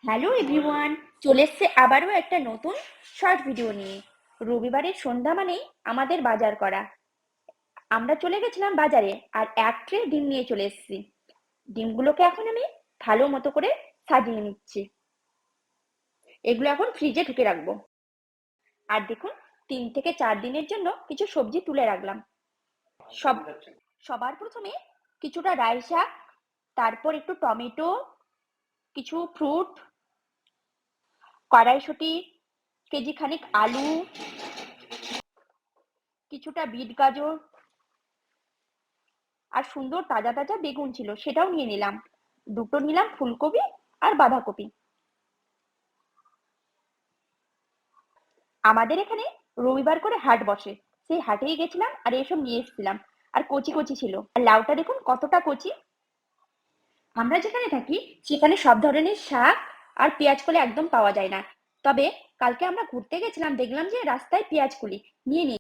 Hello everyone, চলে এসছে আবারও একটা নতুন শর্ট ভিডিও নিয়ে। রবিবারের সন্ধ্যা মানেই আমাদের বাজার করা। আমরা চলে গেছিলাম বাজারে আর এক ট্রে ডিম নিয়ে চলে এসেছি। ডিমগুলোকে এখন আমি ভালো মতো করে সাজিয়ে নিচ্ছি। এগুলো এখন ফ্রিজে ঢুকে রাখবো। আর দেখুন, 3 থেকে 4 দিনের জন্য কিছু সবজি তুলে রাখলাম। সব সবার প্রথমে কিছুটা রাই শাক, তারপর একটু টমেটো, কিছু ফ্রুট, কড়াইশুঁটি, কেজি খানিক আলু, কিছুটা বিট গাজর আর সুন্দর তাজা তাজা বেগুন ছিল, সেটাও নিয়ে নিলাম। দুটো নিলাম ফুলকপি আর বাঁধাকপি। আমাদের এখানে রবিবার করে হাট বসে, সেই হাটেই গেছিলাম আর এসব নিয়ে এসেছিলাম। আর কচি কচি ছিল, আর লাউটা দেখুন কতটা কচি। আমরা যেখানে থাকি সেখানে সব ধরনের শাক আর পেঁয়াজ কলি একদম পাওয়া যায় না। তবে কালকে আমরা ঘুরতে গেছিলাম, দেখলাম যে রাস্তায় পেঁয়াজ কলি নিয়ে